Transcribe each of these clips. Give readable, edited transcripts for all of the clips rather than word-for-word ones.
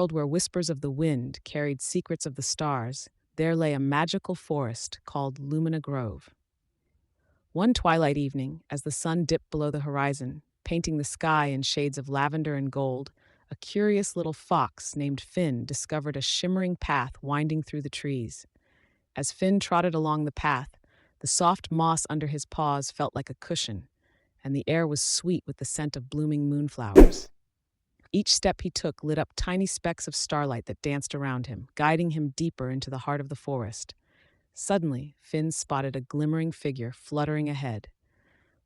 world where whispers of the wind carried secrets of the stars, there lay a magical forest called Lumina Grove. One twilight evening, as the sun dipped below the horizon, painting the sky in shades of lavender and gold, a curious little fox named Finn discovered a shimmering path winding through the trees. As Finn trotted along the path, the soft moss under his paws felt like a cushion, and the air was sweet with the scent of blooming moonflowers. Each step he took lit up tiny specks of starlight that danced around him, guiding him deeper into the heart of the forest. Suddenly, Finn spotted a glimmering figure fluttering ahead.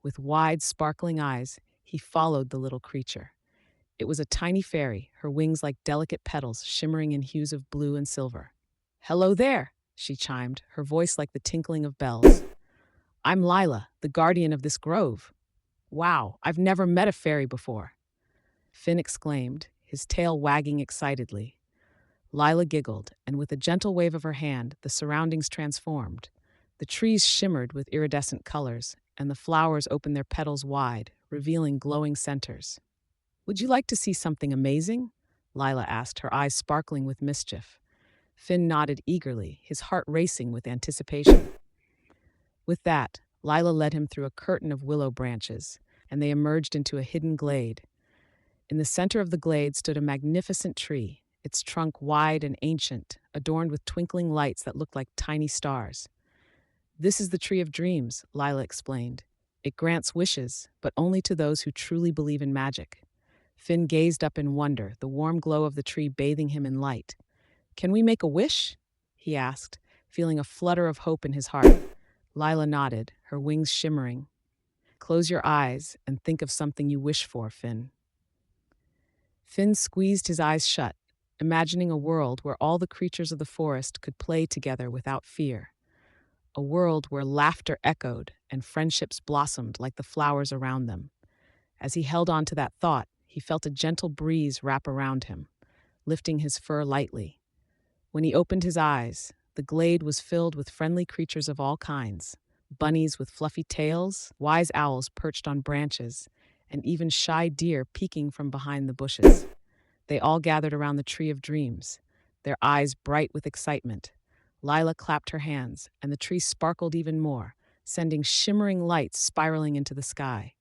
With wide, sparkling eyes, he followed the little creature. It was a tiny fairy, her wings like delicate petals shimmering in hues of blue and silver. "Hello there," she chimed, her voice like the tinkling of bells. "I'm Lila, the guardian of this grove." "Wow, I've never met a fairy before," Finn exclaimed, his tail wagging excitedly. Lila giggled, and with a gentle wave of her hand, the surroundings transformed. The trees shimmered with iridescent colors, and the flowers opened their petals wide, revealing glowing centers. "Would you like to see something amazing?" Lila asked, her eyes sparkling with mischief. Finn nodded eagerly, his heart racing with anticipation. With that, Lila led him through a curtain of willow branches, and they emerged into a hidden glade. In the center of the glade stood a magnificent tree, its trunk wide and ancient, adorned with twinkling lights that looked like tiny stars. "This is the Tree of Dreams," Lila explained. "It grants wishes, but only to those who truly believe in magic." Finn gazed up in wonder, the warm glow of the tree bathing him in light. "Can we make a wish?" he asked, feeling a flutter of hope in his heart. Lila nodded, her wings shimmering. "Close your eyes and think of something you wish for, Finn." Finn squeezed his eyes shut, imagining a world where all the creatures of the forest could play together without fear. A world where laughter echoed and friendships blossomed like the flowers around them. As he held on to that thought, he felt a gentle breeze wrap around him, lifting his fur lightly. When he opened his eyes, the glade was filled with friendly creatures of all kinds: bunnies with fluffy tails, wise owls perched on branches, and even shy deer peeking from behind the bushes. They all gathered around the Tree of Dreams, their eyes bright with excitement. Lila clapped her hands, and the tree sparkled even more, sending shimmering lights spiraling into the sky.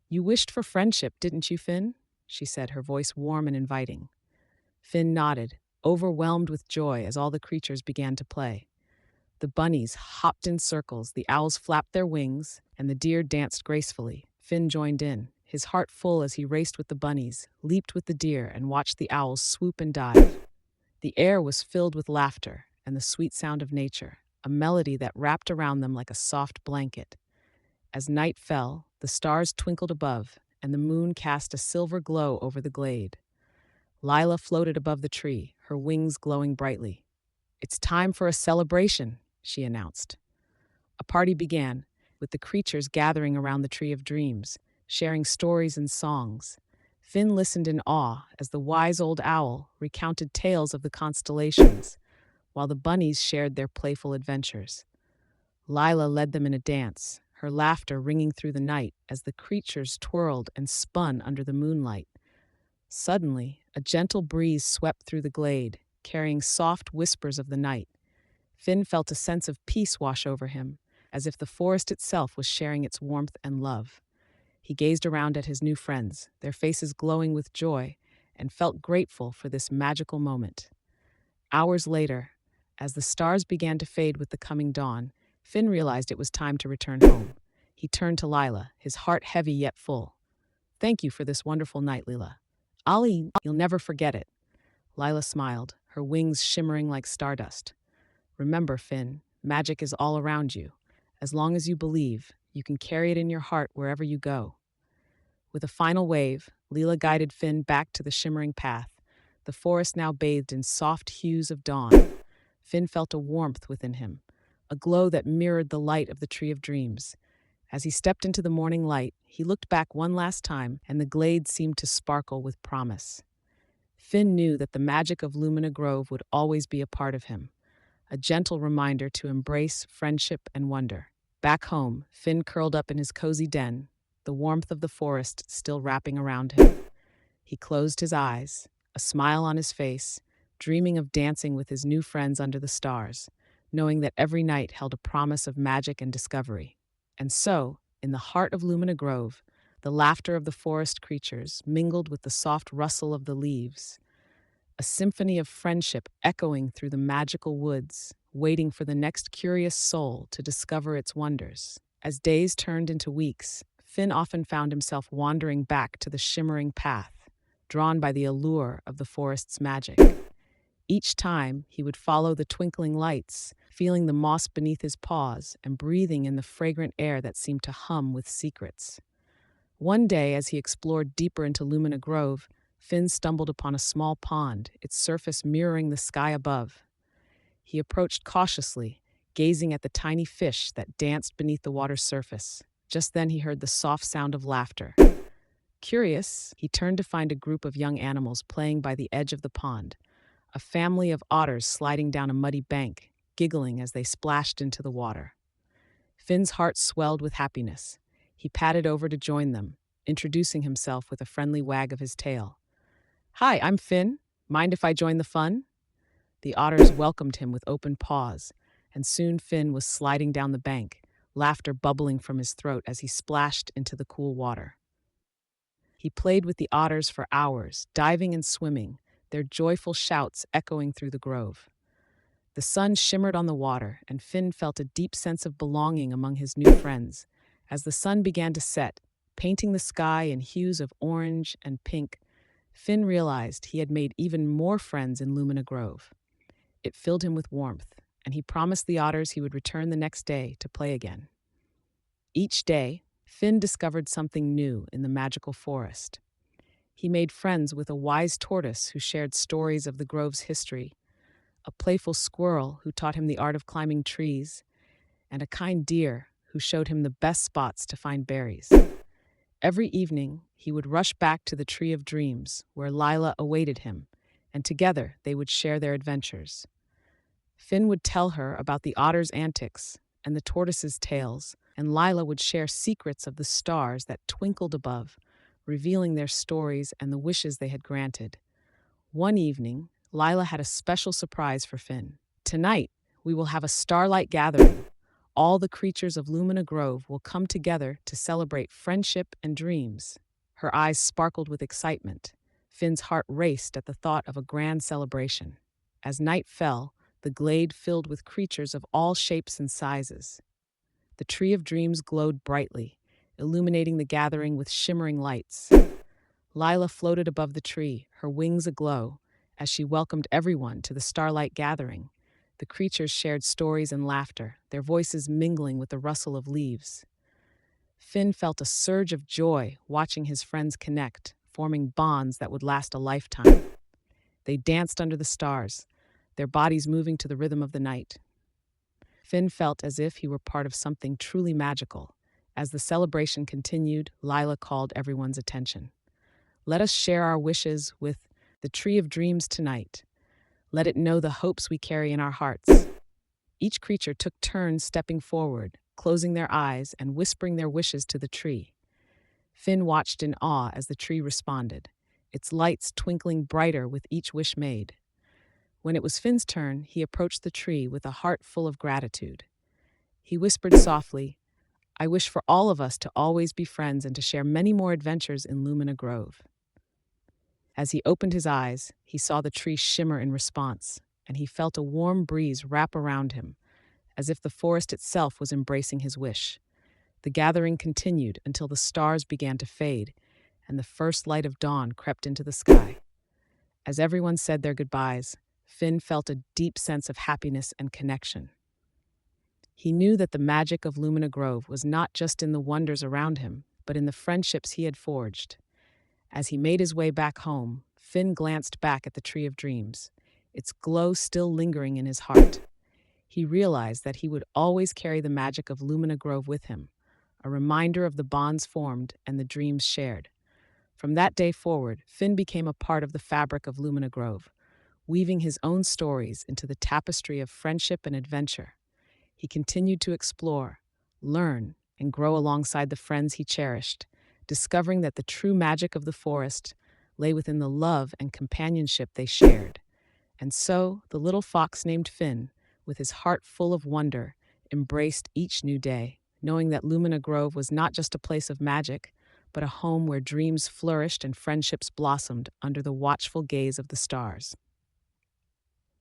"You wished for friendship, didn't you, Finn?" she said, her voice warm and inviting. Finn nodded, overwhelmed with joy as all the creatures began to play. The bunnies hopped in circles, the owls flapped their wings, and the deer danced gracefully. Finn joined in, his heart full as he raced with the bunnies, leaped with the deer, and watched the owls swoop and dive. The air was filled with laughter and the sweet sound of nature, a melody that wrapped around them like a soft blanket. As night fell, the stars twinkled above, and the moon cast a silver glow over the glade. Lila floated above the tree, her wings glowing brightly. "It's time for a celebration," she announced. A party began, with the creatures gathering around the Tree of Dreams, sharing stories and songs. Finn listened in awe as the wise old owl recounted tales of the constellations, while the bunnies shared their playful adventures. Lila led them in a dance, her laughter ringing through the night as the creatures twirled and spun under the moonlight. Suddenly, a gentle breeze swept through the glade, carrying soft whispers of the night. Finn felt a sense of peace wash over him, as if the forest itself was sharing its warmth and love. He gazed around at his new friends, their faces glowing with joy, and felt grateful for this magical moment. Hours later, as the stars began to fade with the coming dawn, Finn realized it was time to return home. He turned to Lila, his heart heavy yet full. "Thank you for this wonderful night, Lila. You'll never forget it." Lila smiled, her wings shimmering like stardust. "Remember, Finn, magic is all around you. As long as you believe, you can carry it in your heart wherever you go." With a final wave, Lila guided Finn back to the shimmering path, the forest now bathed in soft hues of dawn. Finn felt a warmth within him, a glow that mirrored the light of the Tree of Dreams. As he stepped into the morning light, he looked back one last time, and the glade seemed to sparkle with promise. Finn knew that the magic of Lumina Grove would always be a part of him, a gentle reminder to embrace friendship and wonder. Back home, Finn curled up in his cozy den, the warmth of the forest still wrapping around him. He closed his eyes, a a smile on his face, dreaming of dancing with his new friends under the stars, knowing that every night held a promise of magic and discovery. And so, in the heart of Lumina Grove, the laughter of the forest creatures mingled with the soft rustle of the leaves, a symphony of friendship echoing through the magical woods, waiting for the next curious soul to discover its wonders. As days turned into weeks, Finn often found himself wandering back to the shimmering path, drawn by the allure of the forest's magic. Each time, he would follow the twinkling lights, feeling the moss beneath his paws and breathing in the fragrant air that seemed to hum with secrets. One day, as he explored deeper into Lumina Grove, Finn stumbled upon a small pond, its surface mirroring the sky above. He approached cautiously, gazing at the tiny fish that danced beneath the water's surface. Just then he heard the soft sound of laughter. Curious, he turned to find a group of young animals playing by the edge of the pond, a family of otters sliding down a muddy bank, giggling as they splashed into the water. Finn's heart swelled with happiness. He padded over to join them, introducing himself with a friendly wag of his tail. "Hi, I'm Finn. Mind if I join the fun?" The otters welcomed him with open paws, and soon Finn was sliding down the bank, laughter bubbling from his throat as he splashed into the cool water. He played with the otters for hours, diving and swimming, their joyful shouts echoing through the grove. The sun shimmered on the water, and Finn felt a deep sense of belonging among his new friends. As the sun began to set, painting the sky in hues of orange and pink, Finn realized he had made even more friends in Lumina Grove. It filled him with warmth, and he promised the otters he would return the next day to play again. Each day, Finn discovered something new in the magical forest. He made friends with a wise tortoise who shared stories of the grove's history, a playful squirrel who taught him the art of climbing trees, and a kind deer who showed him the best spots to find berries. Every evening, he would rush back to the Tree of Dreams, where Lila awaited him, and together they would share their adventures. Finn would tell her about the otter's antics and the tortoise's tales, and Lila would share secrets of the stars that twinkled above, revealing their stories and the wishes they had granted. One evening, Lila had a special surprise for Finn. "Tonight, we will have a starlight gathering. All the creatures of Lumina Grove will come together to celebrate friendship and dreams." Her eyes sparkled with excitement. Finn's heart raced at the thought of a grand celebration. As night fell, the glade filled with creatures of all shapes and sizes. The Tree of Dreams glowed brightly, illuminating the gathering with shimmering lights. Lila floated above the tree, her wings aglow, as she welcomed everyone to the starlight gathering. The creatures shared stories and laughter, their voices mingling with the rustle of leaves. Finn felt a surge of joy watching his friends connect, forming bonds that would last a lifetime. They danced under the stars, their bodies moving to the rhythm of the night. Finn felt as if he were part of something truly magical. As the celebration continued, Lila called everyone's attention. "Let us share our wishes with the Tree of Dreams tonight. Let it know the hopes we carry in our hearts." Each creature took turns stepping forward, closing their eyes and whispering their wishes to the tree. Finn watched in awe as the tree responded, its lights twinkling brighter with each wish made. When it was Finn's turn, he approached the tree with a heart full of gratitude. He whispered softly, "I wish for all of us to always be friends and to share many more adventures in Lumina Grove." As he opened his eyes, he saw the tree shimmer in response, and he felt a warm breeze wrap around him, as if the forest itself was embracing his wish. The gathering continued until the stars began to fade, and the first light of dawn crept into the sky. As everyone said their goodbyes, Finn felt a deep sense of happiness and connection. He knew that the magic of Lumina Grove was not just in the wonders around him, but in the friendships he had forged. As he made his way back home, Finn glanced back at the Tree of Dreams, its glow still lingering in his heart. He realized that he would always carry the magic of Lumina Grove with him, a reminder of the bonds formed and the dreams shared. From that day forward, Finn became a part of the fabric of Lumina Grove, weaving his own stories into the tapestry of friendship and adventure. He continued to explore, learn, and grow alongside the friends he cherished, discovering that the true magic of the forest lay within the love and companionship they shared. And so the little fox named Finn, with his heart full of wonder, embraced each new day, knowing that Lumina Grove was not just a place of magic, but a home where dreams flourished and friendships blossomed under the watchful gaze of the stars.